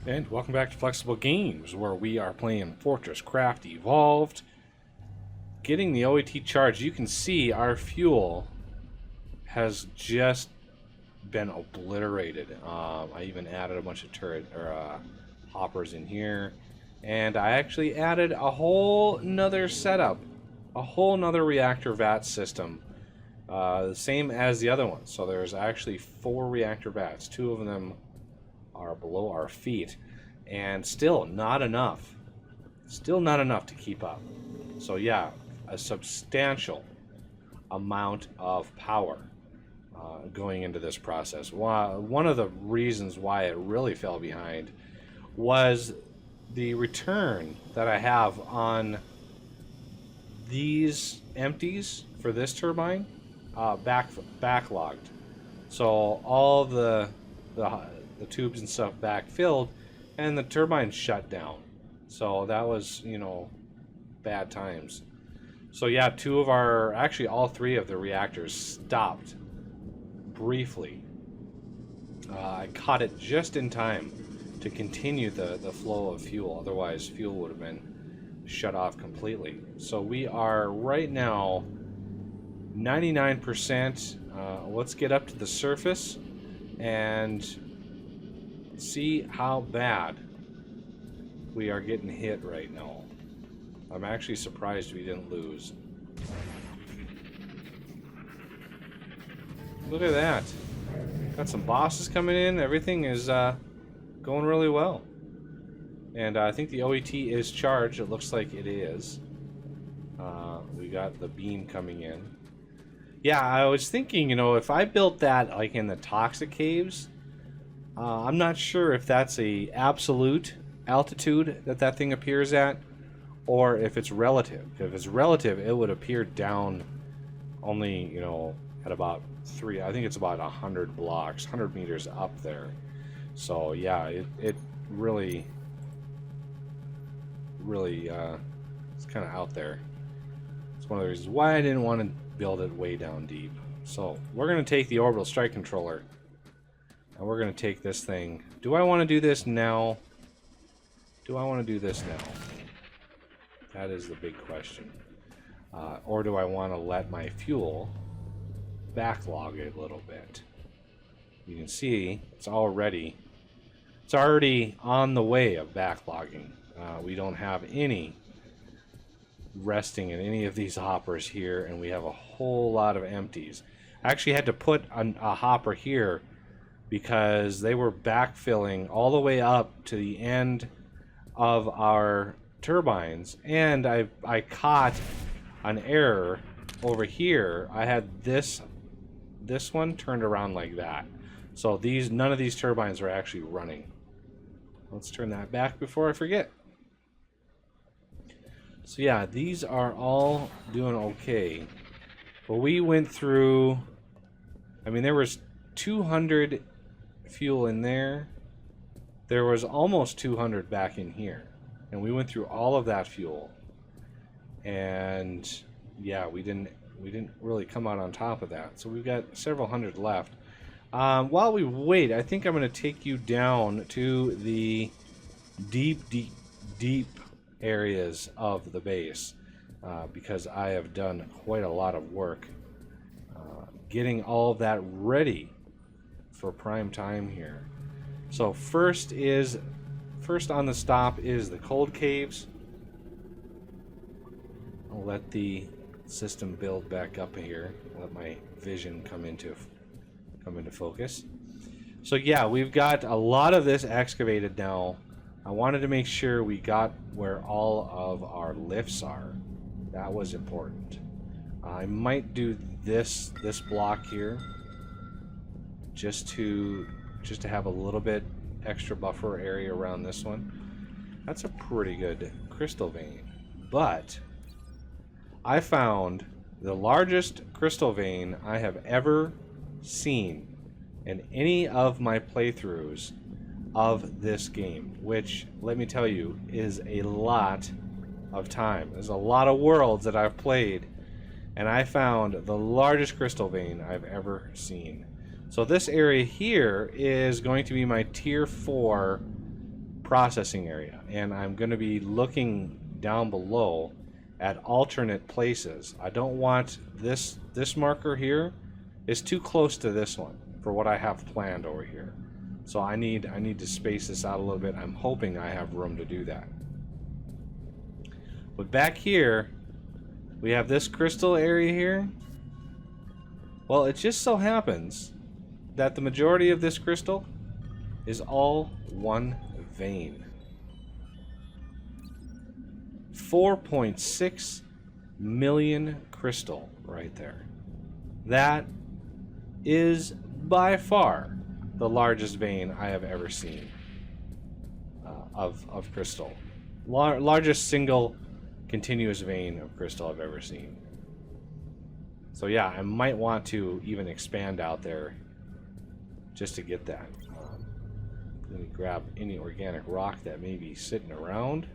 And welcome back to Flexible Games, where we are playing FortressCraft Evolved. Getting the OET charged, you can see our fuel has just been obliterated. I even added a bunch of hoppers in here, and I actually added a whole nother setup, a whole nother reactor vat system, the same as the other one. So there's actually 4 reactor vats. 2 of them are below our feet, and still not enough to keep up. So yeah, a substantial amount of power going into this process. One of the reasons why it really fell behind was the return that I have on these empties for this turbine backlogged. So all the tubes and stuff backfilled, and the turbine shut down. So that was, bad times. So yeah, actually all 3 of the reactors stopped briefly. I caught it just in time to continue the flow of fuel. Otherwise, fuel would have been shut off completely. So we are right now 99%. Let's get up to the surface and see how bad we are getting hit right now. I'm actually surprised we didn't lose. Look at that. Got some bosses coming in. Everything is going really well. And I think the OET is charged. It looks like it is. We got the beam coming in. Yeah, I was thinking, if I built that like in the toxic caves, I'm not sure if that's a absolute altitude that thing appears at, or if it's relative. If it's relative, it would appear down only, at about 3. I think it's about 100 blocks, 100 meters up there. So yeah, it really, it's kind of out there. It's one of the reasons why I didn't want to build it way down deep. So we're going to take the orbital strike controller, and we're going to take this thing. Do I want to do this now? That is the big question. Or do I want to let my fuel backlog it a little bit? You can see it's already on the way of backlogging. We don't have any resting in any of these hoppers here, and we have a whole lot of empties. I actually had to put a hopper here because they were backfilling all the way up to the end of our turbines, and I caught an error over here. I had this one turned around like that, so none of these turbines are actually running. Let's turn that back before I forget. So yeah, these are all doing okay, but we went through, there was 200 fuel in there. There was almost 200 back in here, and we went through all of that fuel, and yeah, we didn't really come out on top of that. So we've got several hundred left. While we wait, I think I'm going to take you down to the deep areas of the base, because I have done quite a lot of work getting all of that ready for prime time here. So first on the stop is the cold caves. I'll let the system build back up here. Let my vision come into focus. So yeah, we've got a lot of this excavated now. I wanted to make sure we got where all of our lifts are. That was important. I might do this block here just to have a little bit extra buffer area around this one. That's a pretty good crystal vein. But I found the largest crystal vein I have ever seen in any of my playthroughs of this game, which, let me tell you, is a lot of time. There's a lot of worlds that I've played, and I found the largest crystal vein I've ever seen. So this area here is going to be my tier 4 processing area, and I'm going to be looking down below at alternate places. I don't want this marker here is too close to this one for what I have planned over here. So I need to space this out a little bit. I'm hoping I have room to do that. But back here, we have this crystal area here. Well, it just so happens that the majority of this crystal is all one vein. 4.6 million crystal right there. That is by far the largest vein I have ever seen of crystal. Largest single continuous vein of crystal I've ever seen. So yeah, I might want to even expand out there just to get that. Let me grab any organic rock that may be sitting around.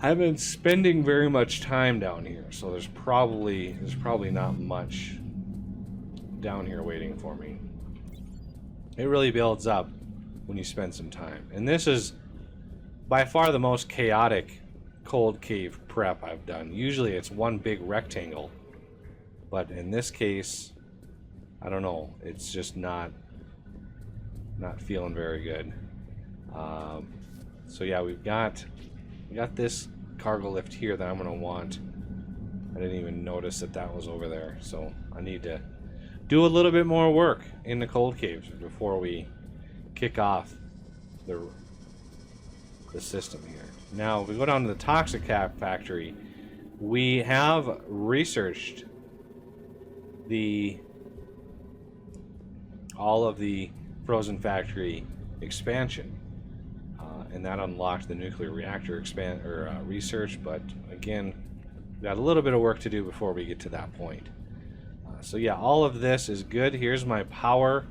I've been spending very much time down here, so there's probably not much down here waiting for me. It really builds up when you spend some time. And this is by far the most chaotic cold cave prep I've done. Usually it's one big rectangle, but in this case, I don't know, it's just not feeling very good. So yeah, we got this cargo lift here that I'm gonna want. I didn't even notice that was over there, so I need to do a little bit more work in the cold caves before we kick off the system here. Now, if we go down to the toxic cap factory, we have researched all of the frozen factory expansion, and that unlocked the nuclear reactor research. But again, we got a little bit of work to do before we get to that point. So yeah, all of this is good. Here's my power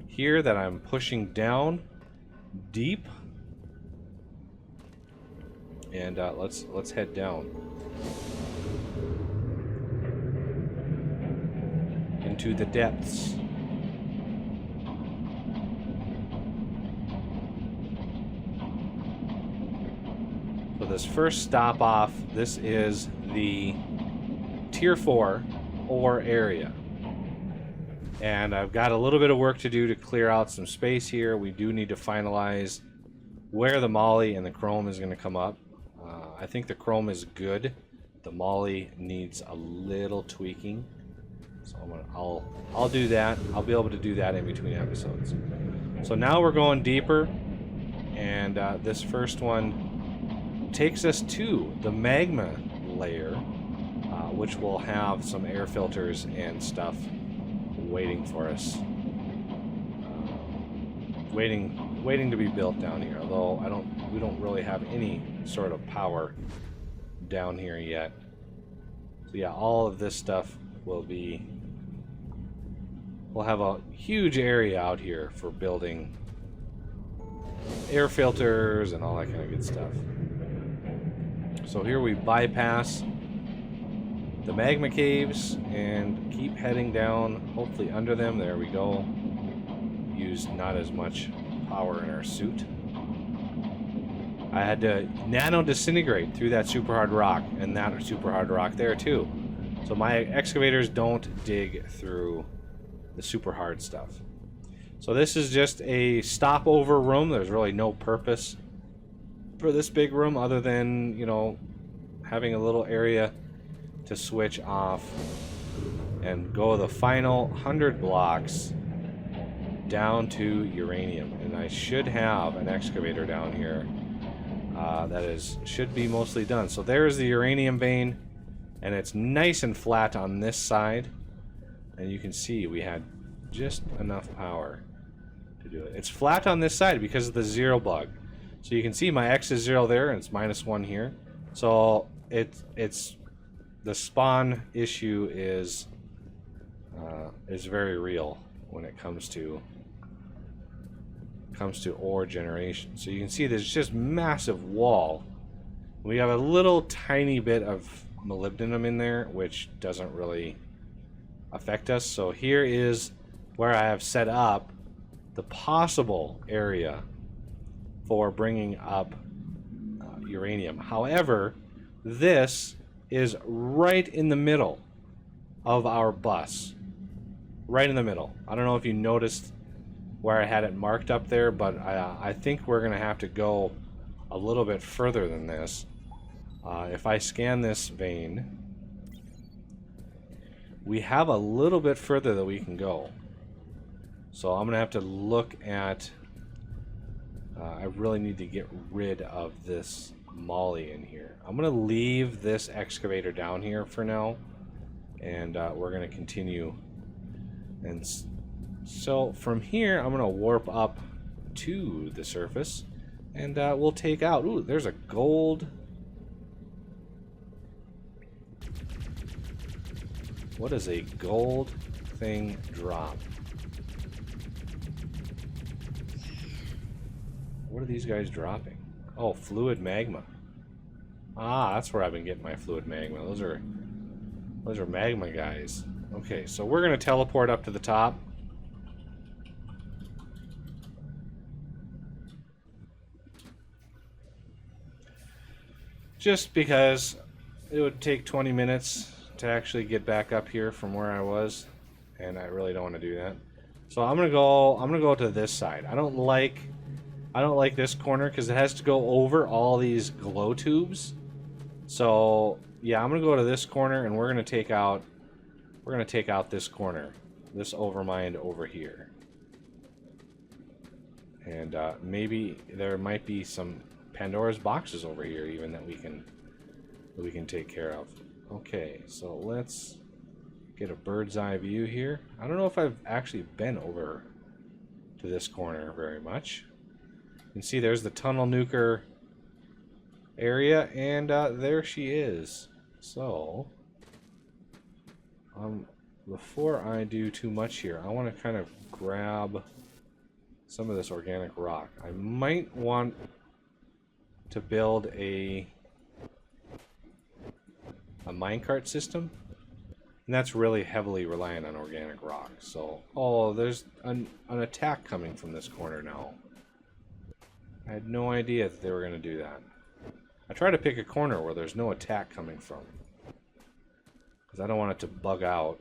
here that I'm pushing down deep, and let's head down into the depths. So this first stop off, this is the Tier 4 ore area. And I've got a little bit of work to do to clear out some space here. We do need to finalize where the moly and the chrome is going to come up. I think the chrome is good. The moly needs a little tweaking. So I'll do that. I'll be able to do that in between episodes. So now we're going deeper, and this first one takes us to the magma layer, which will have some air filters and stuff waiting for us, waiting to be built down here. Although we don't really have any sort of power down here yet. So yeah, all of this stuff we'll have a huge area out here for building air filters and all that kind of good stuff. So here we bypass the magma caves and keep heading down, hopefully under them. There we go. Use not as much power in our suit. I had to nano disintegrate through that super hard rock and that super hard rock there too. So my excavators don't dig through the super hard stuff. So this is just a stopover room. There's really no purpose for this big room other than, you know, having a little area to switch off and go the final 100 blocks down to uranium. And I should have an excavator down here should be mostly done. So there's the uranium vein, and it's nice and flat on this side, and you can see we had just enough power to do it. It's flat on this side because of the zero bug. So you can see my X is 0 there, and it's -1 here. So it's the spawn issue is very real when it comes to ore generation. So you can see there's just massive wall. We have a little tiny bit of molybdenum in there, which doesn't really affect us. So here is where I have set up the possible area for bringing up uranium. However, this is right in the middle of our bus. Right in the middle. I don't know if you noticed where I had it marked up there, but I think we're going to have to go a little bit further than this. If I scan this vein, we have a little bit further that we can go. So I'm going to have to look at... I really need to get rid of this molly in here. I'm going to leave this excavator down here for now, and we're going to continue. And so from here, I'm going to warp up to the surface, and we'll take out... Ooh, there's a gold... What does a gold thing drop? What are these guys dropping? Oh, fluid magma. Ah, that's where I've been getting my fluid magma. Those are magma guys. Okay, so we're gonna teleport up to the top. Just because it would take 20 minutes to actually get back up here from where I was, and I really don't want to do that. So I'm gonna go to this side. I don't like this corner because it has to go over all these glow tubes. So yeah, I'm gonna go to this corner, and we're gonna take out this corner, this overmind over here, and maybe there might be some Pandora's boxes over here even that we can take care of. Okay, so let's get a bird's eye view here. I don't know if I've actually been over to this corner very much. You can see there's the tunnel nuker area, and there she is. So, before I do too much here, I want to kind of grab some of this organic rock. I might want to build a minecart system, and that's really heavily reliant on organic rock. So, oh, there's an attack coming from this corner now. I had no idea that they were going to do that. I try to pick a corner where there's no attack coming from, because I don't want it to bug out.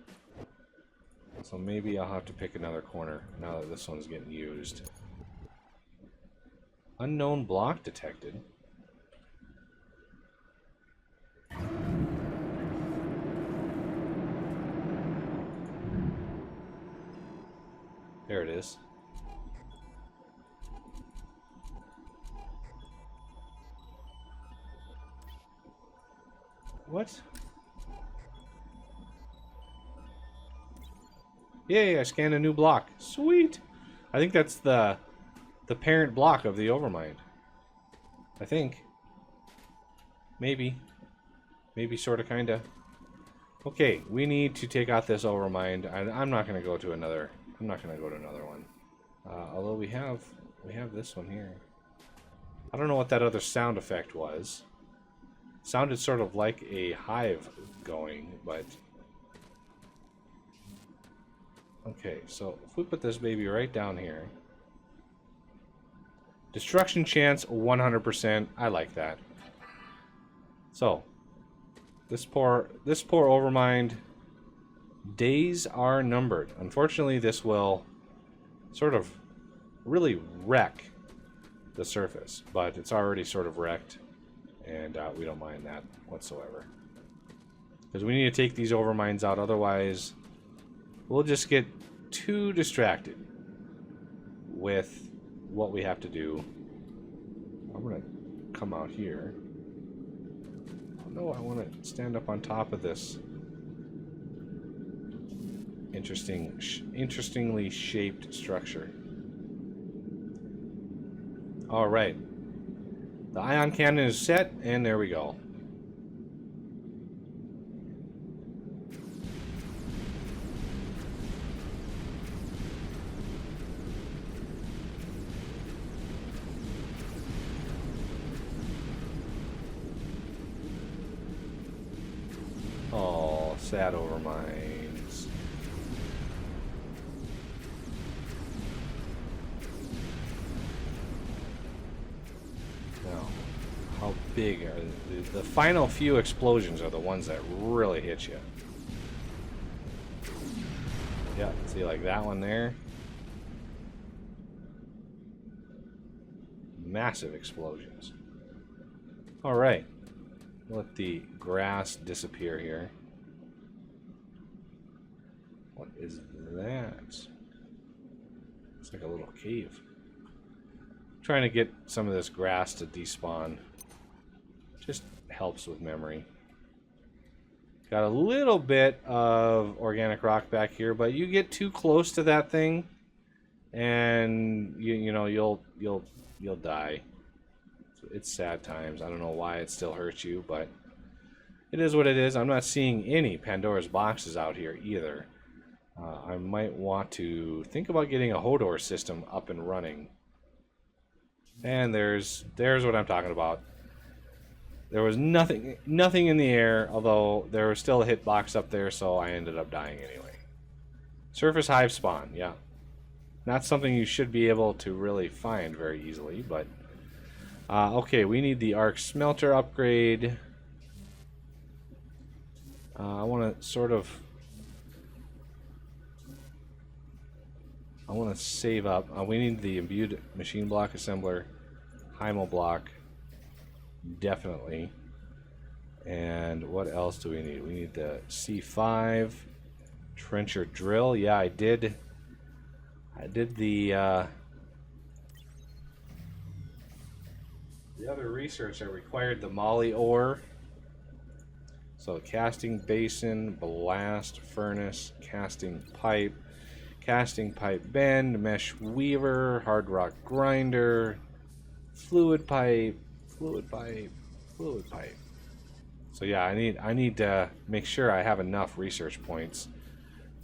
So maybe I'll have to pick another corner now that this one's getting used. Unknown block detected. There it is. What? Yay, I scanned a new block. Sweet! I think that's the parent block of the overmind. I think. Maybe. Maybe, sorta, kinda. Okay, we need to take out this overmind. I'm not gonna go to another... I'm not going to go to another one. Although we have this one here. I don't know what that other sound effect was. It sounded sort of like a hive going, but... Okay, so if we put this baby right down here. Destruction chance 100%. I like that. So, this poor overmind... Days are numbered. Unfortunately, this will sort of really wreck the surface, but it's already sort of wrecked, and we don't mind that whatsoever. Because we need to take these overminds out, otherwise we'll just get too distracted with what we have to do. I'm going to come out here. Oh no, I want to stand up on top of this interestingly shaped structure. All right, the ion cannon is set, and there we go. Oh, sad overmind. big, the final few explosions are the ones that really hit you. Yeah, see, like that one there. Massive explosions. All right, let the grass disappear here. What is that? It's like a little cave. Trying to get some of this grass to despawn. Just helps with memory. Got a little bit of organic rock back here, but you get too close to that thing, and you know you'll die. It's sad times. I don't know why it still hurts you, but it is what it is. I'm not seeing any Pandora's boxes out here either. I might want to think about getting a Hodor system up and running. And there's what I'm talking about. There was nothing in the air, although there was still a hitbox up there, so I ended up dying anyway. Surface hive spawn, yeah. Not something you should be able to really find very easily, but... okay, we need the arc smelter upgrade. I want to sort of... I want to save up. We need the imbued machine block assembler, Hymo block, definitely. And what else do we need? We need the C5 trencher drill. Yeah, I did the other research. I required the moly ore. So casting basin, blast furnace, casting pipe bend, mesh weaver, hard rock grinder, fluid pipe. So yeah, I need to make sure I have enough research points.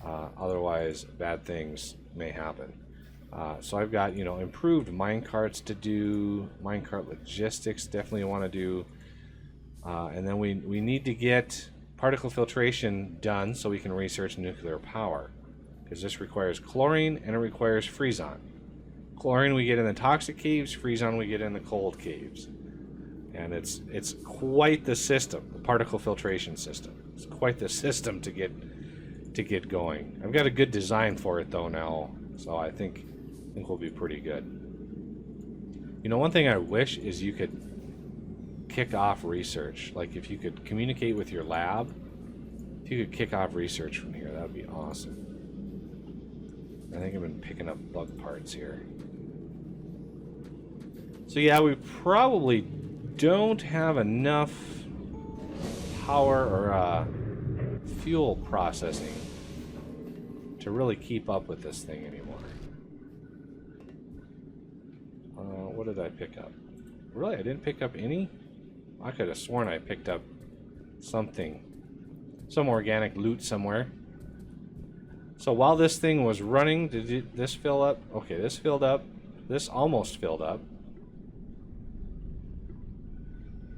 Otherwise, bad things may happen. So I've got, you know, improved minecarts to do, minecart logistics definitely want to do, and then we need to get particle filtration done so we can research nuclear power, because this requires chlorine and it requires freezon. Chlorine we get in the toxic caves, freezon we get in the cold caves, and it's quite the system, the particle filtration system. It's quite the system to get going. I've got a good design for it though now, so I think we'll be pretty good. You know, one thing I wish is you could kick off research. Like if you could communicate with your lab, if you could kick off research from here, that would be awesome. I think I've been picking up bug parts here. So yeah, we probably don't have enough power or fuel processing to really keep up with this thing anymore. What did I pick up? Really, I didn't pick up any? I could have sworn I picked up something. Some organic loot somewhere. So while this thing was running, did this fill up? Okay, this filled up. This almost filled up.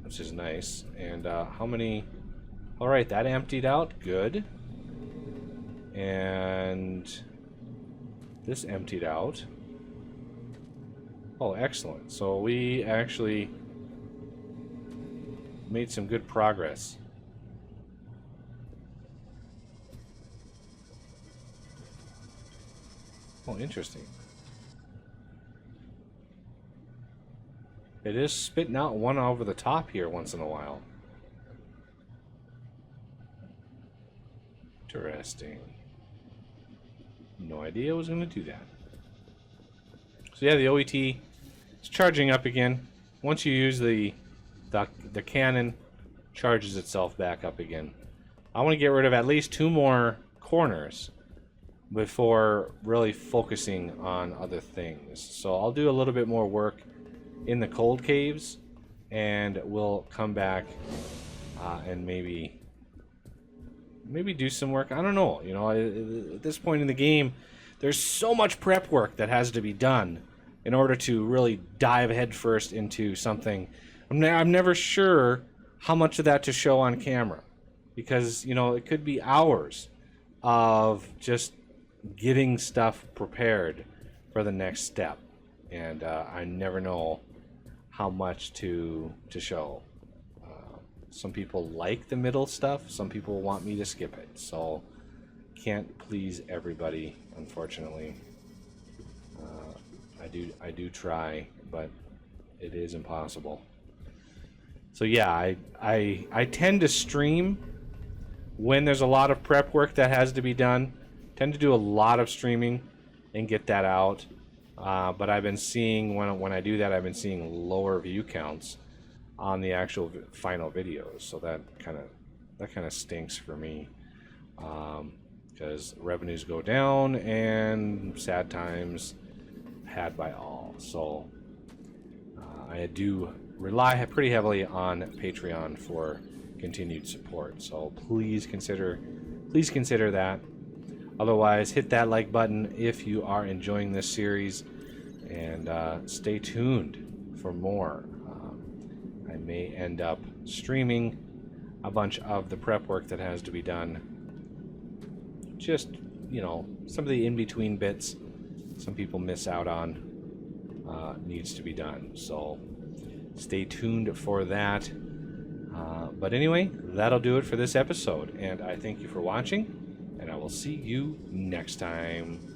Which is nice. And how many... Alright, that emptied out. Good. And this emptied out. Oh, excellent. So we actually made some good progress. Oh, interesting. It is spitting out one over the top here once in a while. Interesting. No idea I was going to do that. So yeah, the OET is charging up again. Once you use the cannon, charges itself back up again. I want to get rid of at least 2 more corners before really focusing on other things. So I'll do a little bit more work in the cold caves, and we'll come back and maybe do some work. I don't know. You know, at this point in the game, there's so much prep work that has to be done in order to really dive headfirst into something. I'm never sure how much of that to show on camera, because, you know, it could be hours of just getting stuff prepared for the next step, and I never know how much to show. Some people like the middle stuff. Some people want me to skip it. So can't please everybody, unfortunately. I do try, but it is impossible. So yeah, I tend to stream when there's a lot of prep work that has to be done. Tend to do a lot of streaming and get that out. But I've been seeing when I do that, I've been seeing lower view counts on the actual final videos. So that kind of stinks for me, because revenues go down and sad times had by all. So I do rely pretty heavily on Patreon for continued support. So please consider that. Otherwise, hit that like button if you are enjoying this series, and stay tuned for more. I may end up streaming a bunch of the prep work that has to be done. Just, some of the in-between bits some people miss out on needs to be done. So stay tuned for that. But anyway, that'll do it for this episode, and I thank you for watching, and I will see you next time.